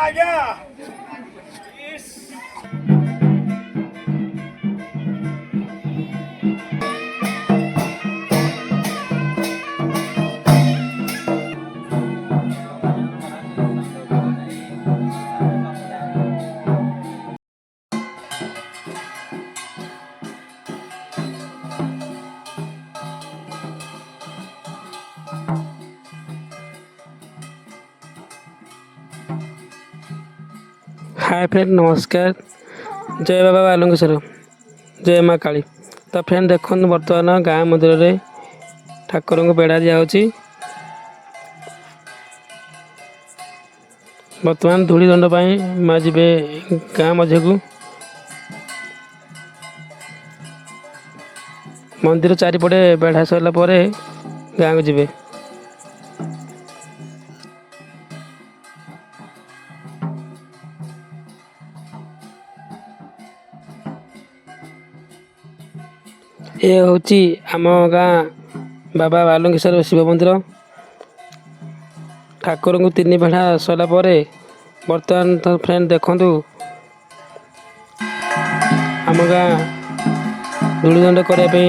आज्ञा। Hi friend नमस्कार। जय बाबा बालुंगेश्वर, जय माँ काली। तो फ्रेंड देखो बर्तमान गाँ मंदिर में ठाकुर को बेड़ा दिखाई। बर्तमान धूली दंड माँ जी गाँ मझे को मंदिर चारिपटे बेढ़ा सरला गाँ को जी। ये हूँ आम गाँ बाबा बालुंगेश्वर शिव मंदिर। ठाकुर को तीन बेढ़ा सरला बर्तमान तो फ्रेंड देखु आम गाँ धूली दंड करने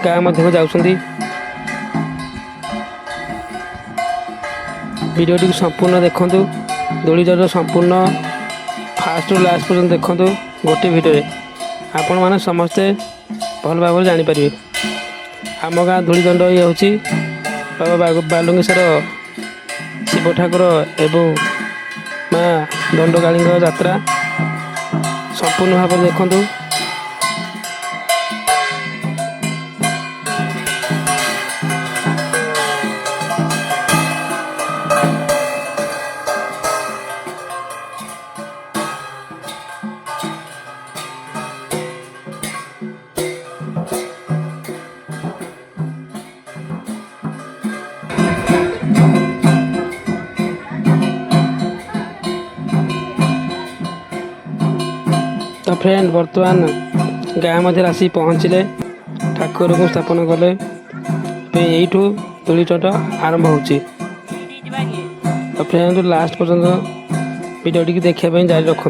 गाँ मध्य को जाऊँगी। वीडियो टी संपूर्ण देखु। धूली दंड संपूर्ण फास्ट रु लास्ट पर्यंत देखु। गोटे वीडियो आपण मैंने समस्ते भल भाव जापर। आम गाँ धूली दंड ये हूँ बाबा बालुंगेश्वर शिव ठाकुर एवं माँ दंडकाली यात्रा संपूर्ण भाव देखु। तो फ्रेंड बर्तमान गाँ मध्य आसी पहुँचले ठाकुर को स्थापन कले। यू धूली दंड आरंभ हो। तो फ्रेंड लास्ट पर्यंत वीडियो टी देखा जारी रखु।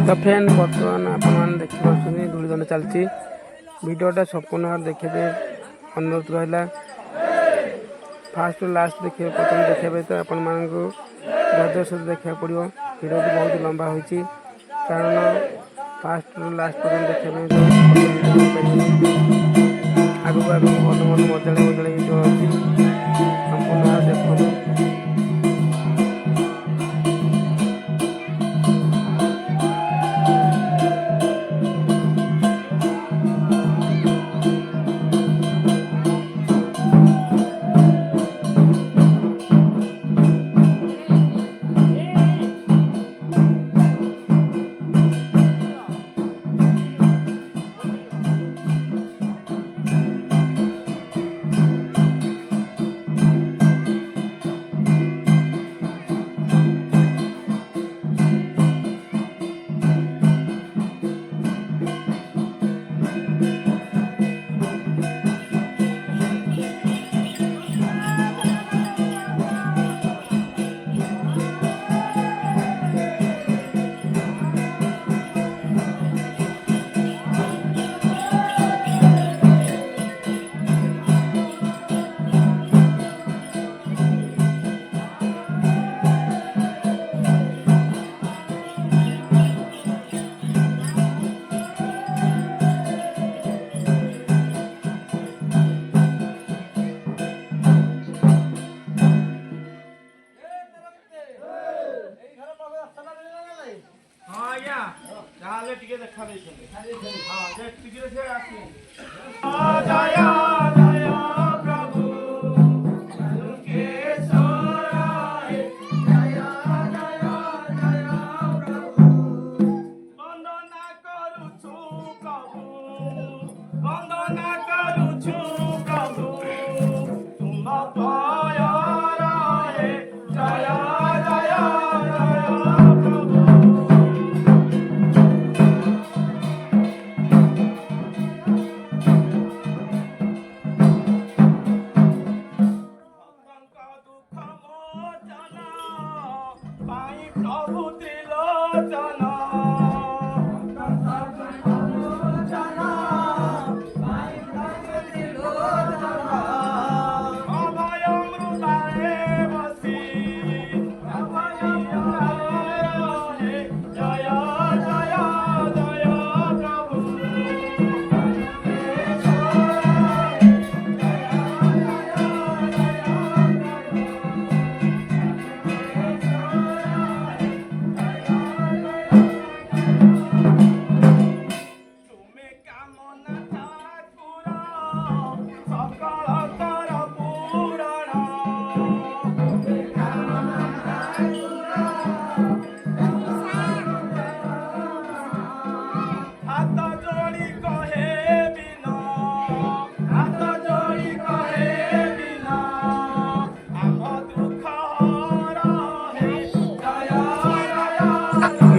तो फ्रेंड बर्तमान आपने देखिए धूलिदंड चलती भिडटा संपूर्ण भाव देखिए अनुरोध रहा फास्ट लास्ट देखिए प्रथम देखा तो आपण मानक धैर्य सहित देखा पड़ो भिडियो बहुत लंबा होती कारण फास्ट लास्ट पर्यटन देखा आगू आगू भल भल मजा भिडियो अच्छी संपूर्ण भाव देखो।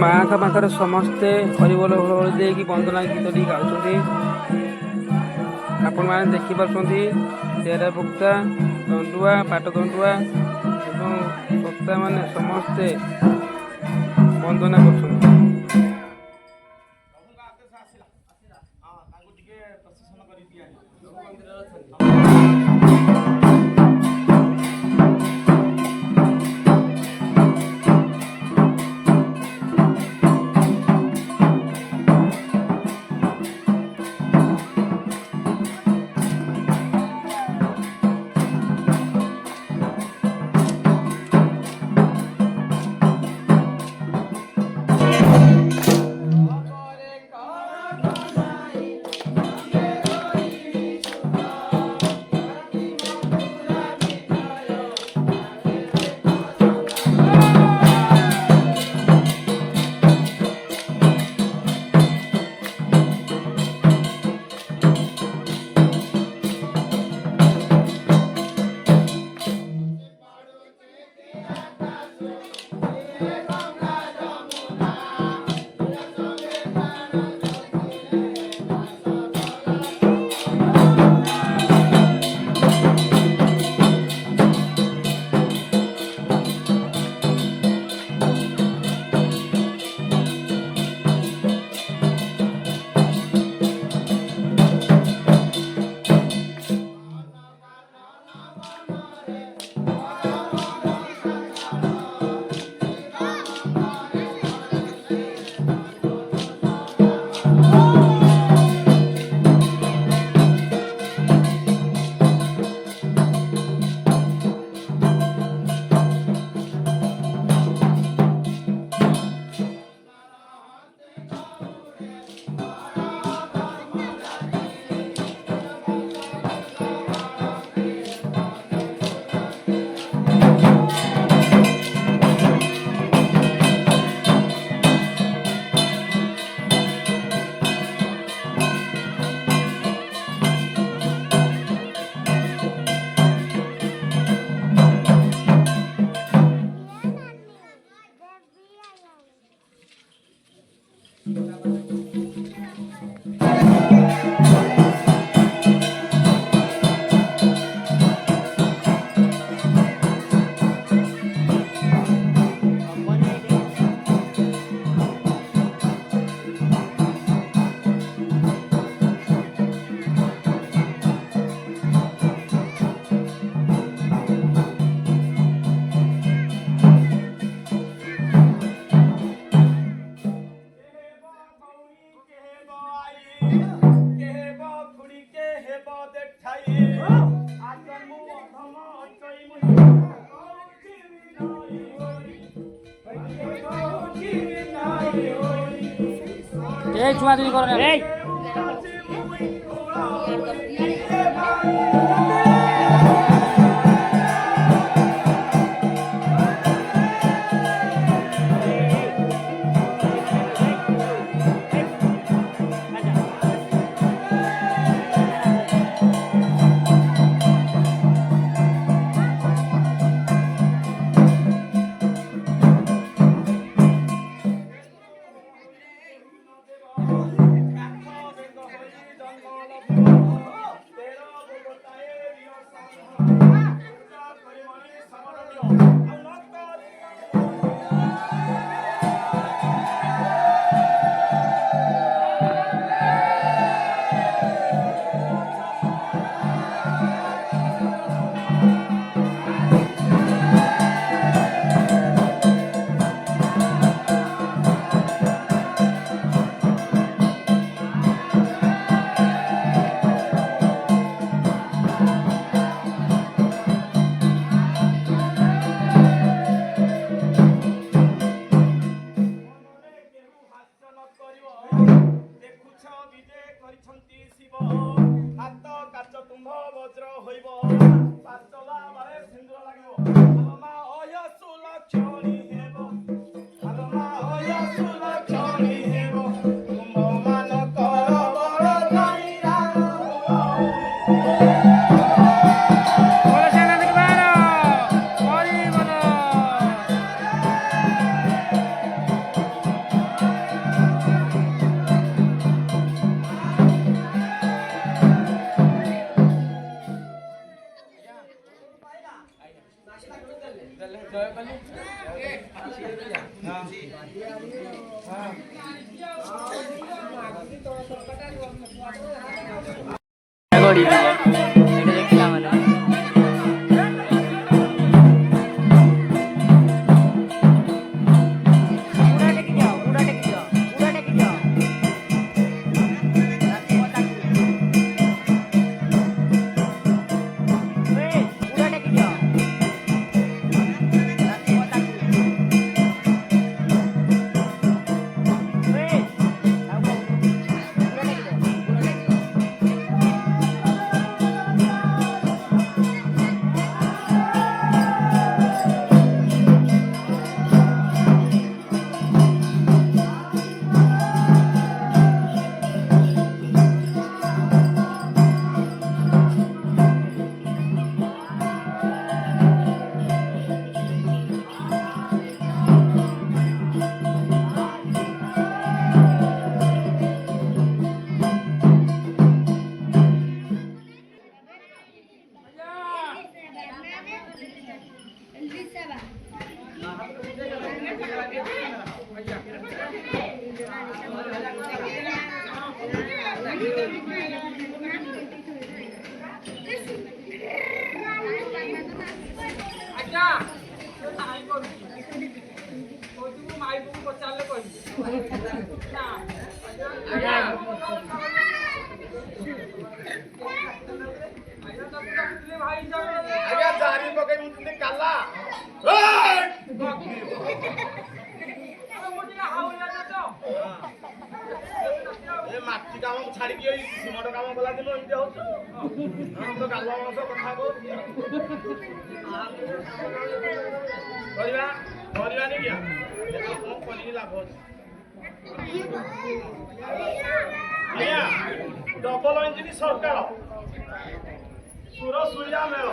माँ का पाखर समस्ते हरिबोल हल देकी वंदना गीत टी गाँव आपण मैंने देखिपुंट तेरा भुक्ता दंडुआ पाट दंडुआ एवं सत्ता मान समस्ते वंदना कर এই ছুয়া চুরি করো না এই ମାଟି କାମ ଛାଡିକି ଏଇ ସିମଟ କାମ କଲା ଦିନ ଏମିତି ହଉଛି ତ ଗାଲ ମାସ କଥା କହୁଛି କରିବା କରିବାନି କି କଣ କରିକି ଲାଭ ଅଛି ଆଜ୍ଞା ଡବଲ ଇଞ୍ଜିନ ସରକାର ସୁର ସୁରିଆ ମେଳ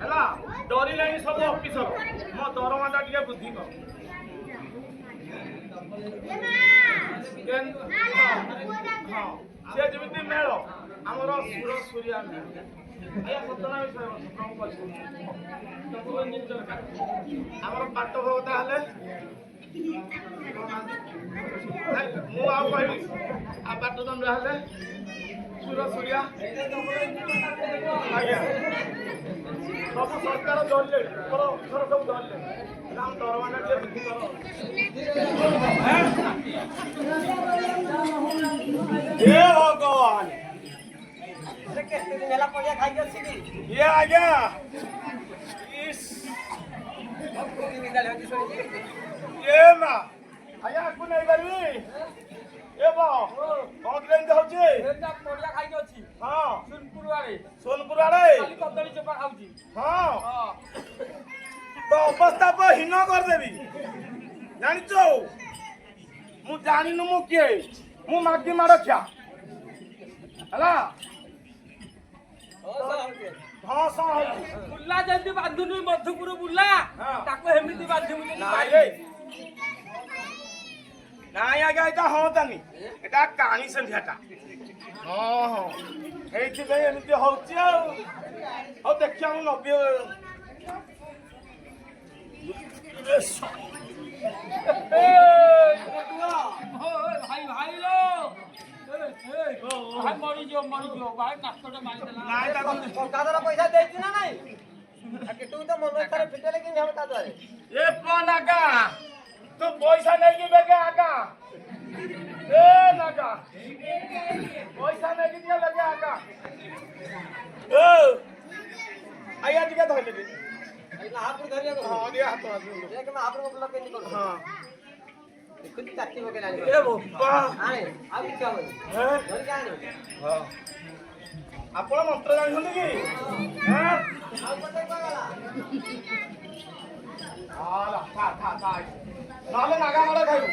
ହେଲା ଡରିଲେଣି ସବୁ ଅଫିସର ମୋ ଦରମାଟା ଟିକେ ବୃଦ୍ଧି କର ସେ ଯେମିତି ମେଳ ଆମର ସୁର ସୁରିଆ ମେଳ ଆଜ୍ଞା ସତନା ବିଷୟ ଆମର ପାଠ ଭଗତା ହେଲେ ମୁଁ ଆଉ କହିବି ଆଉ ପାଠ ଦଣ୍ଡ ହେଲେ ସୁର ସୁରିଆ ଆଜ୍ଞା ସବୁ ସରକାର ଧରିଲେ ଅଫିସର ସବୁ ଧରିଲେ ଆମ ଦରମାଟା ଟିକେ ବୃଦ୍ଧି କର हे भगवान केते दिन होला पड़िया खाइ अछि कि ये आज्ञा इस ये मा आया को नहीं करबी ए बा कौन केमती होची ଏଟା ପଡ଼ିଆ ଖାଇକି ଅଛି हां ସୁନପୁର ଆଡ଼େ सोनपुर आड़े ଖାଲି କଦଳୀ ଚୋପା ଖାଉଛି हां ହଁ तो अवस्था पर हीन कर देबी जानिचो मु जानिनु मु के मु मागी मार खिया हला हां सा होची ବୁଲା ଯେମିତି ବାନ୍ଧୁନି ମଧୁପୁର ବୁଲା ହଁ। ତାକୁ ଏମିତି ବାନ୍ଧିବୁ ଯେମିତି ନାଇଁ ବାନ୍ଧି। ନାଇଁ ଆଜ୍ଞା ଏଇଟା ହଅନ୍ତାନି ଏଟା କାଣି ସେନ୍ଧିଆଟା ହଁ ହଁ ଏଇଥିପାଇଁ ଏମିତି ହଉଛି ଆଉ ହଉ ଦେଖିବା ମୁଁ ନବି ଭାଇ ଭାଇ ଲୋ ଭାଇ ମରିଯିବ ଭାଇ କାଷ୍ଟଟା ମାରିଦେଲା ନାଇଁ ତାକୁ କଙ୍କାଦର ପଇସା ଦେଇଛୁ ନା ନାଇଁ କେଟୁ ତ ମନ ଇଚ୍ଛାରେ ଫିଟେଲେ କେମିତି ହବ ତା ଦ୍ୱାରା ଏ ନାଗା ତୁ ପଇସା ନେଇକି ବେগে ଆଗା ଏ ନାଗା ପଇସା ନେଇକି ଟିକେ ବେगे ଆଗା ଓ ଆଜ୍ଞା ଟିକେ ଧରିଲେ ମହାପୁର ଧରିବାକୁ ହଁ ଟିକେ ହାତ ମାରି ଦେଖ ମହାପୁର ବୋତଲ କେମିତି କରୁ ହଁ ଦେଖୁଛି ଚାଟି ପକେଇଲାଣି ଏ ବୋପା ଆଣେ ଆଉ କିଛି ହବନି ହେଁ ଧରିକି ଆଣେ ହଁ ଆପଣ ମନ୍ତ୍ର ଜାଣିଛନ୍ତି କି ହଁ ଆଉ ଗୋଟେ କଗଲା ଆଲା ଥା ନହେଲେ ନାଗା ମାଡ଼ ଖାଇବୁ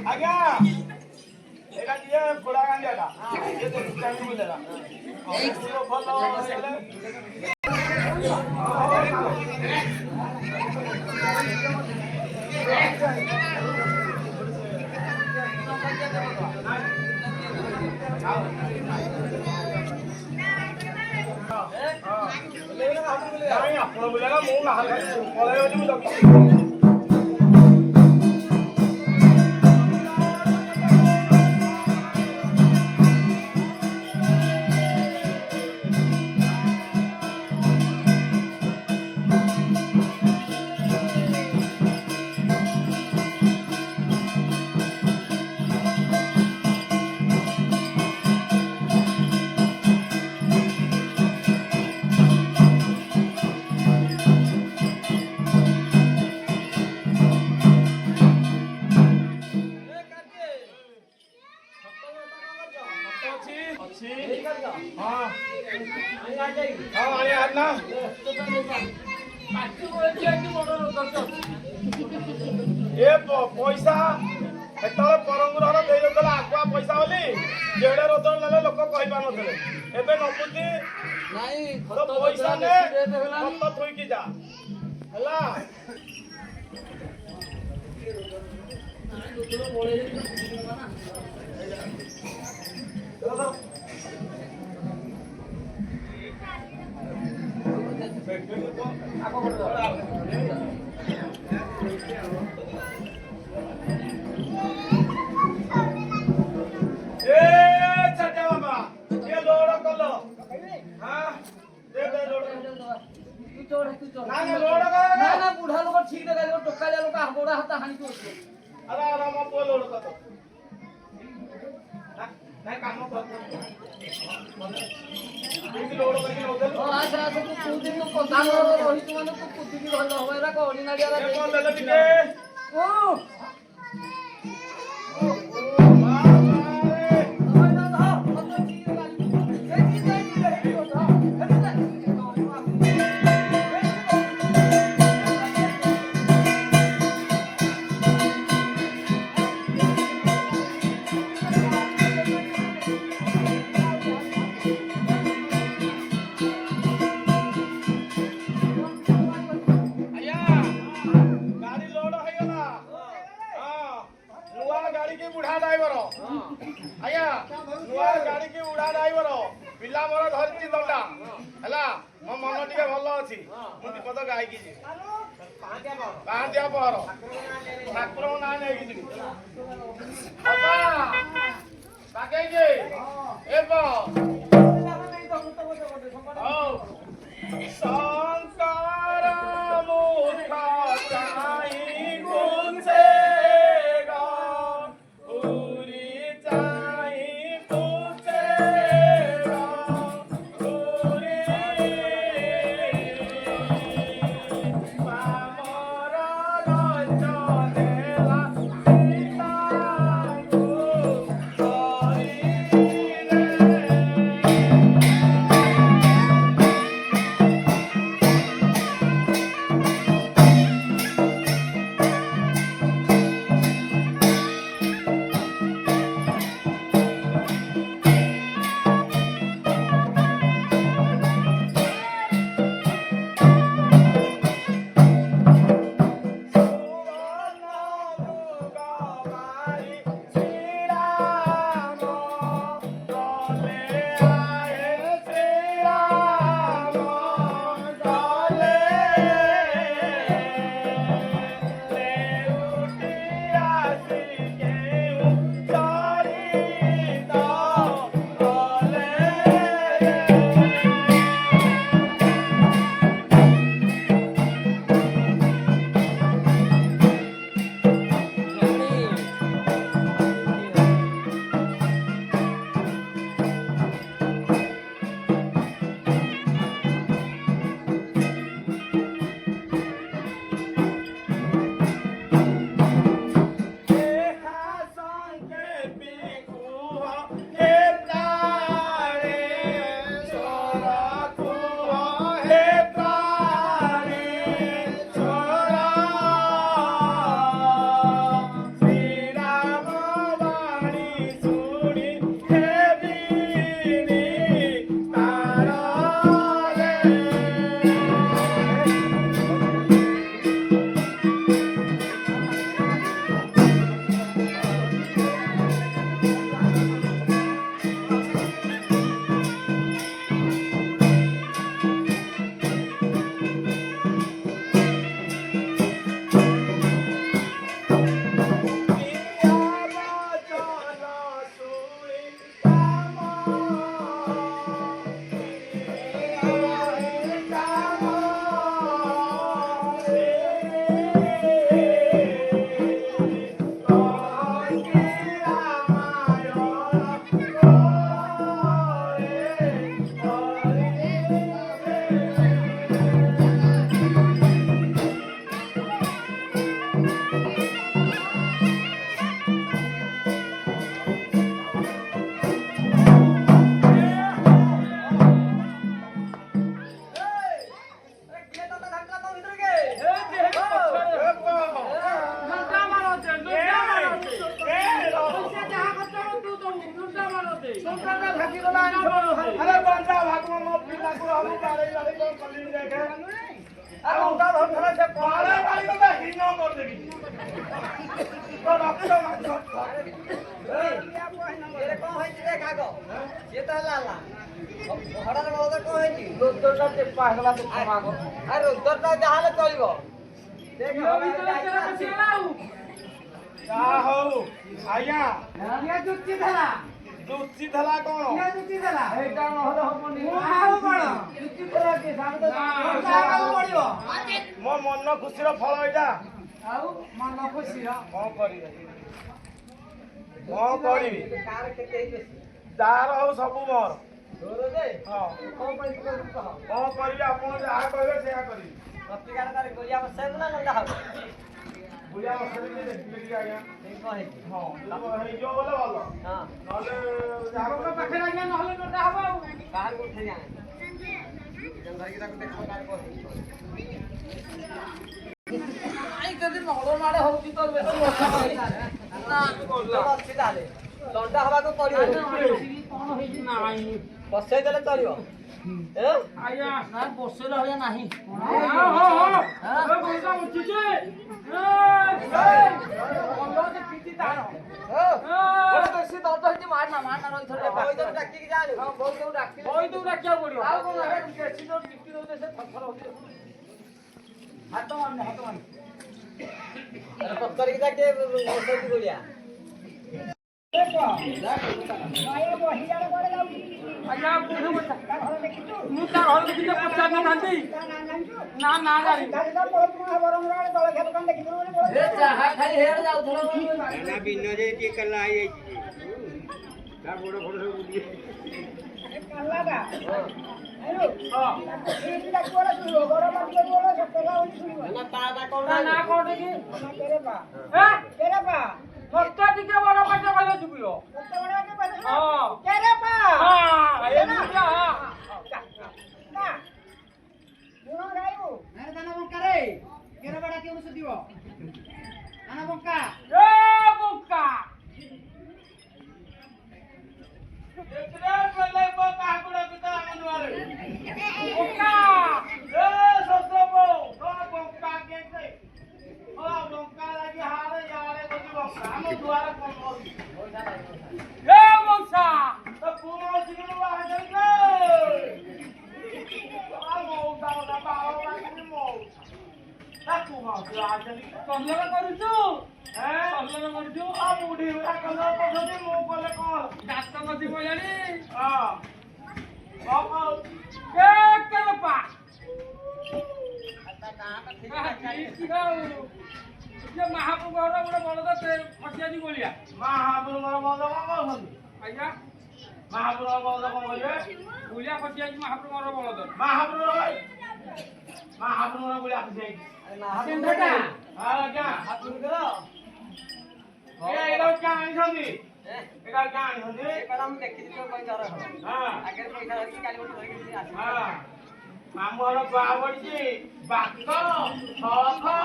ଆଜ୍ଞା ଏଇଟା ଟିକେ ଖୋଲା ଗାଣ୍ଡିଆଟା ଇଏ ଦେଖିଚାହିଁ ବୁଲେଲା ଭଲ ହେଲେ ନାଇଁ ଆପଣ ବୁଲେଲା ମୁଁ ନହେଲେ ପଳେଇ ବୋଲି ମୁଁ ଜଗିଛି ଅଛି ହଁ ହଁ ଆଣିଆ ନା ଏ ପଇସା ସେତେବେଳେ ପରଙ୍ଗୁର ଦେଇ ଦେଉଥିଲା ଆଗୁଆ ପଇସା ବୋଲି ଯେଡ଼େ ରୋଜଗାର ନେଲେ ଲୋକ କହିପାରୁନଥିଲେ ଏବେ ନବୁଛି ତ ପଇସା ନେ ଖତ ଥୋଇକି ଯା ହେଲା ବୁଢା ଲୋକ ଠିକ ଦେଖା ଟୋକାଳିଆ ଲୋକ ଗୋଡା ହାତ ହାଣିକି ଅଛି ରହିଛୁ ମାନେ ତୁ କୁଦିକି ଭଲ ହବ ଏରା କଡି ବୁଢା ଡ୍ରାଇଭର ଆଜ୍ଞା ନୂଆ ଗାଡି କି ବୁଢା ଡ୍ରାଇଭର ପିଲା ମୋର ଧରିଛି ଦଣ୍ଡା ହେଲା ମୋ ମନ ଟିକେ ଭଲ ଅଛି ମୁଁ ବିପଦ ଗାଇକି ଯିବି ପାହାନ୍ତିଆ ପହର ଠାକୁରଙ୍କ ନାଁ ନେଇକି ଯିବି ବାପା ବାଗେଇକି ହେବ ହଉ ଶଙ୍କର ମୁଖ ଚାହିଁ ଗୁଞ୍ଚେଗ ପୁରୀ ଚାହିଁ ଗୁଞ୍ଚେଗ ପୁରୀ ପାମର ଲଞ୍ଚ ଦେଲା ସୀତାଙ୍କୁ ଧରିଲେ अरे बंदा भागवा मो पिला को हम बारे वाले को कली देखे अरे उनका हम थोड़ा से पाले वाली को हिनो कर देगी तो डॉक्टर मत ये कौन है जी देखा गो ये तो लाला हड़ा रे बोलदा कौन है जी रुद्रटा के पागला तो मागो अरे रुद्रटा जहां ले चलिबो देख का हो आया ये जुत्ती धरा जुत्ती धला कोन ये जुत्ती धरा एटा न होले होबनी ଆଉ କଣ जुत्ती धरा के सामने ଯାବାକୁ ପଡିବ मो मन खुशी रो फल एटा ଆଉ ମନ ଖୁସିର कौन करिवे कौन करिवी कार केते बेसी जार हो सब मोर तोरो दे हां कौन पैसे को कह कौन करिवे आपण जहा कहबे सेया करिवी प्रतिकार तारे गोलिया में सेम ना लंगा हो बुया मसले के देखि आया ठीक कहे हां तो हे जो बोले भलो हां नले जहा ଲୋକ ପାଖରେ ଆଜ୍ଞା ନହେଲେ ନଟା ହବ ଆଉ बाहर को उठे जाए जंगल की तक देखो कार को ଆଇ ଯଦି ନଳ ମାଡ ହଉଛି ତ ବେଶୀ ବର୍ଷା ना अच्छी ताले लंडा हवा को पड़ियो କଣ ହେଇଛି ନାହିଁ बसे देले चलियो ए ଆଜ୍ଞା ନା ବର୍ଷେ ରହିବା ନାହିଁ ओ ओले बेसी दर्द କହିଛି ମାରନା ରହି ଥରେ ପଇସା ଡାକିକି ଯାଆନି ହଁ ବହୁତ ସବୁ ଡାକି ବହୁତ ଡାକିବାକୁ ପଡିବ ଆଉ କଣ ହେଟା ବେଶୀ ଯୋଉ ଡିଟି ଦଉଛେ ସେ ଥର ହଉଛି ହାତ ମାରନି କରିକି ଡାକେ ଔଷଧ ଗୁଳିଆ ଆଜ୍ଞା ମୁଁ ତା ଘର ଦେଖିତେ ପଚାରିଥାନ୍ତି ନା ନା ଜାଣି ଯାହା ଖାଇ ହେଡ ଯାଉଥିଲା ନା କଣ କି ମତେ ଟିକେ ବଡ ପାଠ କହିଲେ ଶୁଭିବ ମହାପ୍ରଭୁ ଗୋଟେ ବଳଦ ଖସିଆଜି ଗୋଳିଆ ମହାପ୍ରଭୁଙ୍କର ବଳଦ କଣ କରୁଛନ୍ତି? ଆଜ୍ଞା ମହାପ୍ରଭୁଙ୍କ ବଳଦ କଣ କରିବେ? ଗୋଳିଆ ଖସିଆଜି ମହାପ୍ରଭୁଙ୍କର ବଳଦ ମହାପ୍ରଭୁଙ୍କର ଗୁଳିଆ ଖସିଯାଇଛି। ଆଜ୍ଞା ଏଇଟା କିଏ ଆଣିଛନ୍ତି? ଏଇଟା କିଏ ଆଣିଛନ୍ତି? ମୁଁ ଦେଖିଛି ତ ପଇସା ଆଗରେ ପଇସା ଧରିକି କାଲି ଗୋଟେ ଧରିକି ଆସିବି ମାମୁଁ ଘର ଗୁଆ ପଡିଛି ବାକ ଛଅ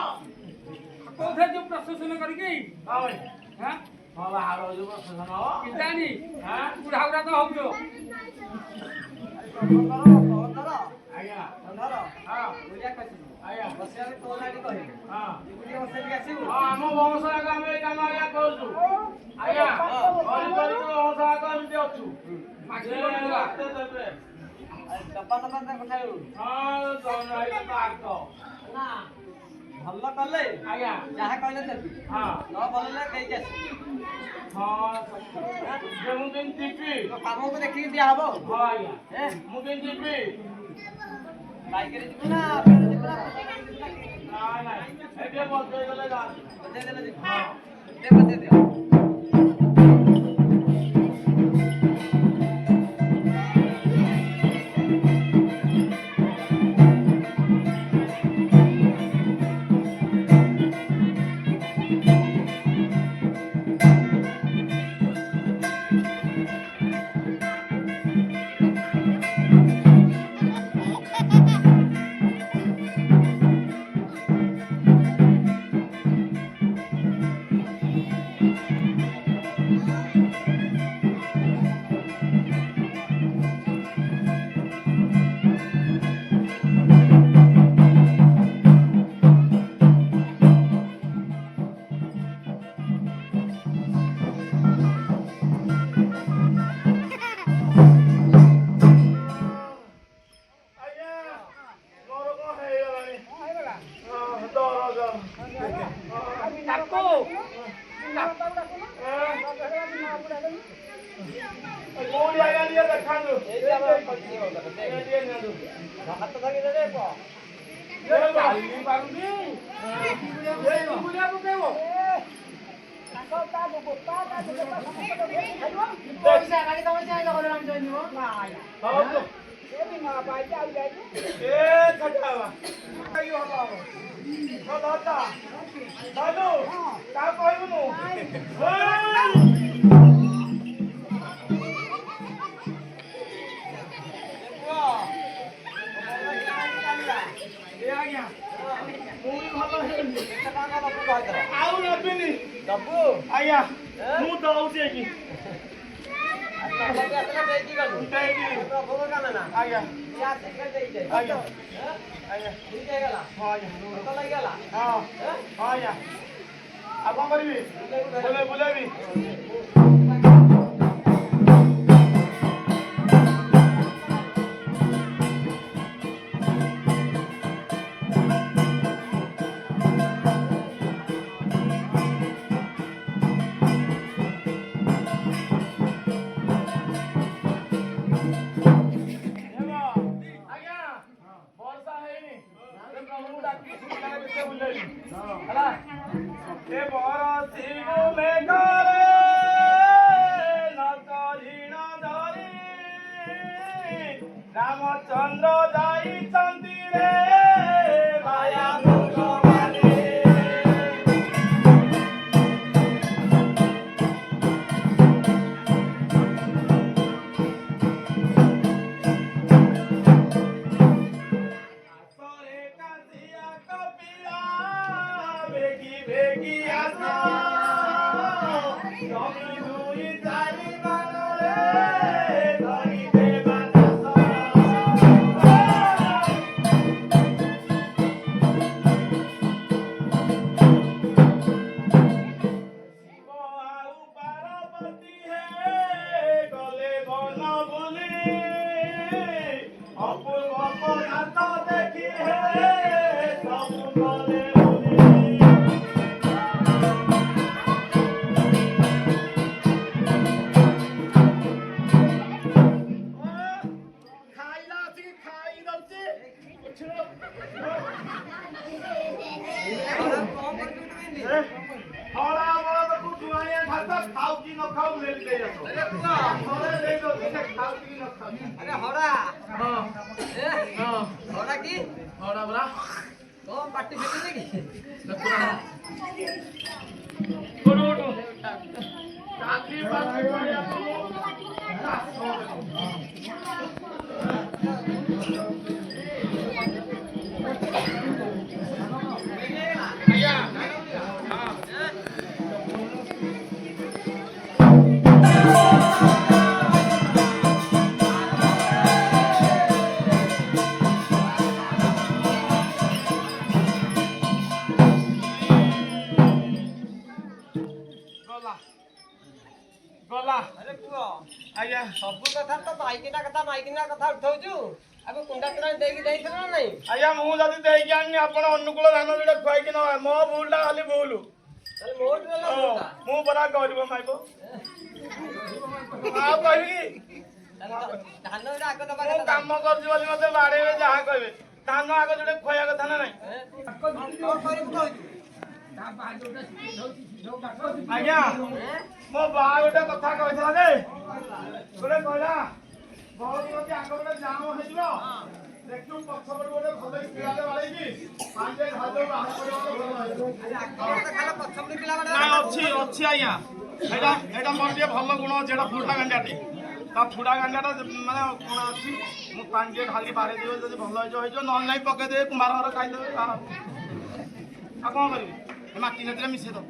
କୋଉଥିରେ ଯୋଉ ପ୍ରଶେସନ କରିକି ହଁ ବାହାର ଯୋଉ ପ୍ରଶାସନ କିଜାଣି ହଁ ବୁଢା ବୁଢା ତ ହଉଛ ଆଜ୍ଞା ଆଜ୍ଞା ବସିବାକୁ ତୋ ଲାଠି କହିବି ବସେଇକି ଆସିବୁ ଆମ ବଂଶ ଆଗ ଆମେ ଏଇ କାମ ଆଜ୍ଞା କରୁଛୁ ଆଜ୍ଞା ବଂଶ ଆଗ ଏମିତି ଅଛୁ ଦବା ଖାଇବୁ ନା ଭଲ କଲେ ଆଜ୍ଞା ଯାହା କହିଲେ ଦେବି ହଁ ନ ଭଲ ଦେଇକି ଆସିବି ମୁଁ କେମିତି ଯିବି କାମକୁ ଦେଖିକି ଦିଆହବ ହଁ ଆଜ୍ଞା ମୁଁ କେମିତି ଯିବି ବାଇକରେ ଯିବୁ ନା ଯିବୁ ନା ନାଇଁ ଏଠି ବସେଇ ଗଲେ ଯାଆନ୍ତୁ ବଜେଇଦେଲେ ଯିବୁ ହଁ ବଜେଇ ଦିଅ କୋଉଠି ଆଜ୍ଞା ଟିକେ ଦେଖାନ୍ତୁ ହାତ ଧରି ଦେଲେ ଆଉ ନେବିନି ଦବୁ ଆଜ୍ଞା ମୁଁ ଦଉଛି ଏଠି ପ୍ରଭୁଙ୍କ କାମ ନା ଆଜ୍ଞା ଆଜ୍ଞା ଆଜ୍ଞା ଠିକ ହେଇଗଲା ହଁ ଆଜ୍ଞା ହାତ ଲାଗିଗଲା ହଁ ହଁ ଆଜ୍ଞା ଆଉ କଣ କରିବି ବୁଲେଇବି ହେଲା ଏ ବରଷିବୁ ମେଘରେ ନଚରିଣ ଧରି ରାମଚନ୍ଦ୍ର ଯାଇଛନ୍ତି ରେ ମାୟା ଭଗବାନେ। ଆସରେ କାନ୍ଦିଆ କପିଳା ବେଗି ବେଗି ଆସ ଜମି ଦୁଇ ଚାରି ବାଣରେ ଧରି ଦେବା ଚାଷ। ଶିବ ଆଉ ପାର୍ବତୀ ହେ ଗଲେ ବନ ବୁଲି ଅପୂର୍ବ ପଦାର୍ଥ ଦେଖି ହେ ସବୁ ଗଲେ ବୁଲି। ଖାଇଲା ଆସିକି ଖାଇ ଦଉଛି। ହଳା ବଳଦକୁ ଜୁଆଣିଆ ଘାସ ଖାଉ କି ନ ଖାଉ ନେଇ ଦେଇ ଆସ। ଘରେ ଦେଇ ଦଉଛି ସେ ଖାଉ କି ନ ଖାଉ। ଆରେ ହଡ଼ା ହଡ଼ା କି ହଳା ବରା କଣ ପାଟି ଫିଟୁଛି କି ଚାକରି ବାକରି କରିବାକୁ ଗଲା ଗଲା। ଆରେ ପୁଅ ଆଜ୍ଞା ସବୁ କଥା ତ ମାଇକିନା କଥା ଉଠଉଛୁ ଆଗ କୁଣ୍ଡା ତୁରାଣି ଦେଇକି ଦେଇଥିଲ ନା ନାଇଁ ଆଜ୍ଞା ମୁଁ ଯଦି ଦେଇକି ଆଣିନି ଆପଣ ଅନୁକୂଳ ଧାନ ଯୋଉଟା ଖୁଆଇକି ନ ମୋ ଭୁଲଟା ଖାଲି ଭୁଲ। ତାହେଲେ ମୋଠୁ ହେଲା ଭୁଲଟା। ମୁଁ ପରା ଗରିବ ମାଇବ ଆଉ କହିବି କି ତାହେଲେ ଧାନ ଗୁଡ଼ା ଆଗ ଦବା ମୁଁ କାମ କରୁଛି ବୋଲି ମତେ ବାଡେଇବେ ଯାହା କହିବେ ଧାନ ଆଗ ଯୋଉଟା ଖୁଆଇବା କଥା ନା ନାଇଁ। କଣ କରିବୁ କହୁଛୁ ଆଜ୍ଞା ମୋ ବା ଗୋଟେ କଥା କହିଥିଲା ଯେ ଗୋଟେ କହିଲା ବଳଦ ଯଦି ଆଗ ଗୋଟେ ଜାମ ହେଇଯିବ ଦେଖିବୁ ପଛପଟେ ଗୋଟେ ଭଲ ପିଲାଟେ ବାଡେଇକି ପାଞ୍ଚେ ଘାଟ ବାହାର କରିବ ନାଇଁ ଅଛି ଅଛି ଆଜ୍ଞା ଏଇଟା ମୋର ଟିକେ ଭଲ ଗୁଣ ଅଛି ଏଇଟା ଫୁଟା ଗାଣ୍ଡିଆଟେ ତା ଫୁଟା ଗାଣ୍ଡିଆଟା ମାନେ ଗୁଣ ଅଛି ମୁଁ ପାଣି ଟିକେ ଢାଲି ବାଡେଇ ଦେବି ଯଦି ଭଲ ହେଇଯିବ ନହେଲେ ନାଇଁ ପକେଇଦେବେ କୁମ୍ଭାର ଘର ଖାଇଦେବେ ଆଉ କଣ କରିବି ଏ ମାଟି ନେତିରେ ମିଶେଇ ଦବ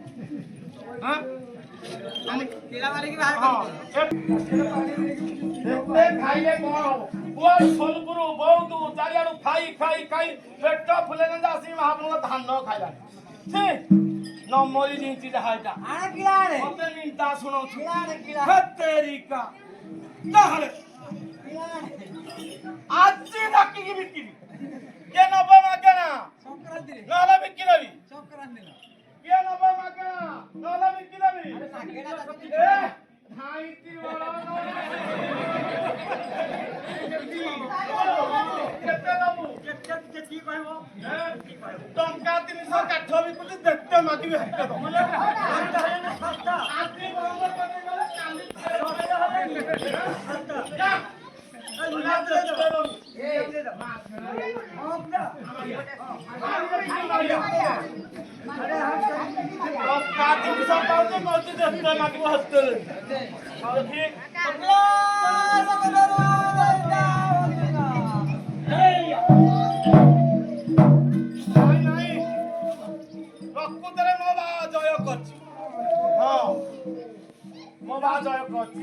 ହଁ ପିଲା ମାରିକି ବାହାର ହଁ ଏତେ ଖାଇଲେ କଣ ହବ କୁଆଡୁ ସୋନପୁର ବହୁତ ଚାରିଆଡୁ ଖାଇ ଖାଇ ଖାଇ ପେଟ ଫୁଲେନେ ଯେ ଆସିକି ମହାପ୍ରଭୁଙ୍କ ଧାନ ଖାଇଲାଣି ଛି ନ ମରି ଜିଞ୍ଚି ଯାହା ଏଇଟା ମତେ ନିନ୍ଦା ଶୁଣଉଛୁ ହେତେରିକା ତାହେଲେ ଆଜି ଡାକିକି ବିକିବି କିଏ ନବ ମାଗଣା ନହେଲେ ବିକି ଦେବି କିଏ ନବ ମାଗଣା ନହେଲେ ବିକି ଦେବି ଏ ଧାଇଁତି ବଳ କେତେ ଦବୁ କେତିକି କହିବ ଟଙ୍କା 300 କାଠ ବିକୁଛି ଯେତେ ମାଗିବି ହେତେ ଦବ ଆଜି ବନ୍ଦ କରିଗଲେ ପ୍ରକୃତରେ ମୋ ବା ଜୟ କରିଛି ହଁ ମୋ ବା ଜୟ କରିଛି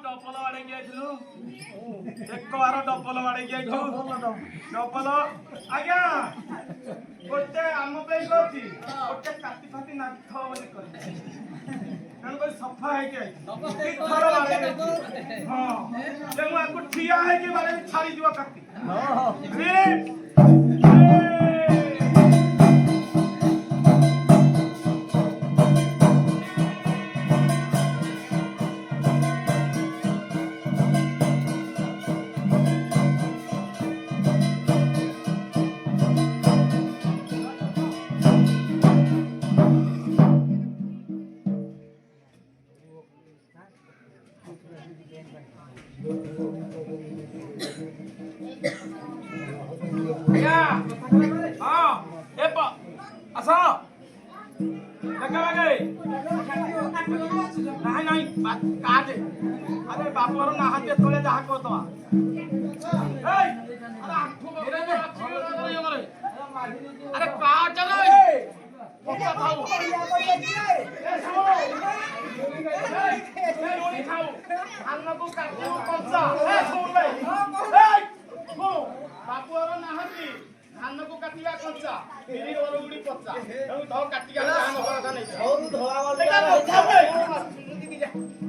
ଡବଲ ବାଡେଇକି ଯାଇଥିଲୁ ଏକ ବାର ଡବଲ ବାଡେଇକି ଯାଇଥିଲୁ ଡବଲ ଆଜ୍ଞା ଗୋଟେ ଆମ ପାଇଁ କରିଛି ଗୋଟେ କାଟି ଫାଟି ନାଥ ବୋଲି କରିଛି ତେଣୁକରି ସଫା ହେଇକି ଆଇଛି ଥର ବାଡେଇକି ହଁ ଯେ ମୁଁ ଆକୁ ଠିଆ ହେଇକି ବାଡେଇକି ଛାଡିଯିବ କାଟି ଆସ ଦେଖ ବାଗେ ନାଇଁ ନାଇଁ କାଟେ ଆରେ ବାପର ନାହାନ୍ତି ଏତେବେଳେ ଯାହା କରିଦବା ଏଇ ଆରେ ଆଣ୍ଠୁ ଆରେ କାଟ ରେ ପଚା ଖାଉ ଖାଉ ଧାନକୁ କାଟୁ କଞ୍ଚା ବାପୁର ନାହାନ୍ତି ଧାନକୁ କାଟିବା କଞ୍ଚା ବିରି ଗରୁଗୁଡି ପଚା ତେଣୁ ଧର କାଟିକି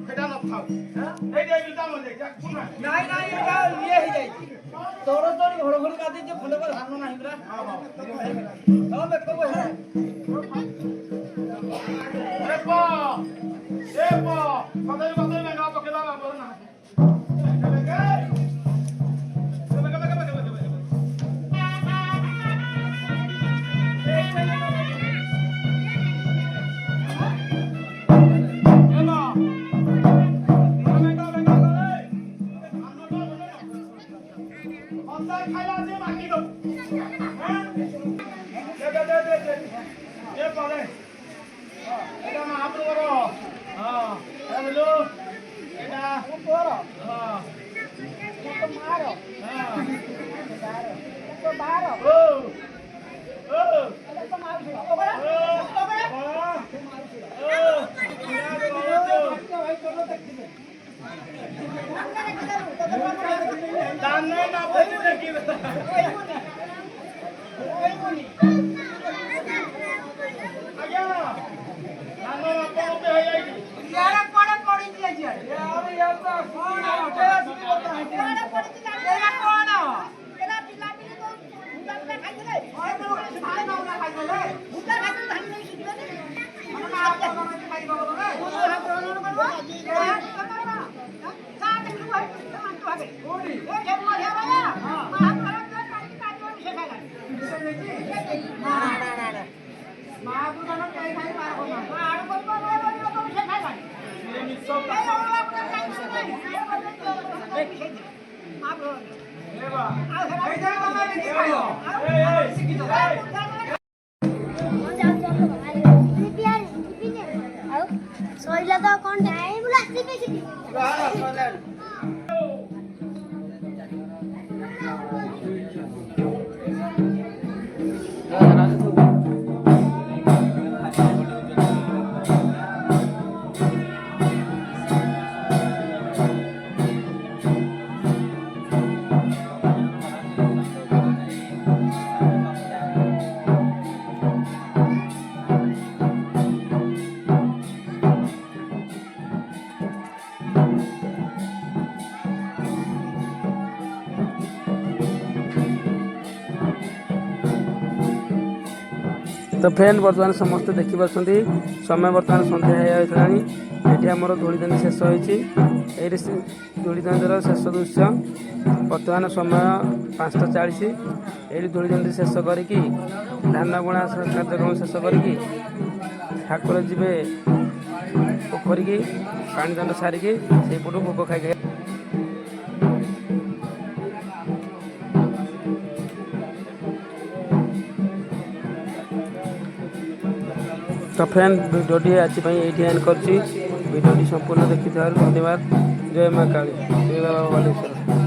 ସେଟା ନଥାଉ ଏଇଟା ଏଇଟା ମନେ ନାଇଁ ନାଇଁ ଏଟା ଇଏ ହେଇଯାଇଛି ତୋର ତୋର ଘଡଘଡି କାଟିଛି ଭଲ ଭଲ ଧାନ ନାହିଁ ପୁରା ହଁ ଦେଖ ପଇସା ଏ ପ କଦଳୀ କଦଳୀ ମେଘା ପକେଇଲା ବାପର ନାହାନ୍ତି ଖାଇଲା ଯେ ମାଗି ଦଉ এটা মহাপ্রভুর হ্যাঁ বুঝলো এটা তোর হ্যাঁ তো মারো হ্যাঁ তো মারো ও ও তো মারো তো বড় তো বড় দানে না বলি দেখি ସଇଲା ତ କଣ ନାଇଁ ମୁଁ ଆସିବି ସେଠି तो फ्रेंड बर्तमान समस्त देखिपारे समय बर्तमान सन्ध्या होगलानी ये आमर धूलीदानी शेष होती धूलीदानी शेष दृश्य बर्तमान समय 5:40 ये धूलीदानी शेष करी धान बुणा कार्यक्रम शेष करी ठाकुर जी पोखरी की पानी दंड सारिकी से पटू भोग खाई तो फ्रेंड भिडियोटी आज ये एंड कर भिडियोटी संपूर्ण देखि धन्यवाद। जय माँ काली जय बाबा बालेश्वर।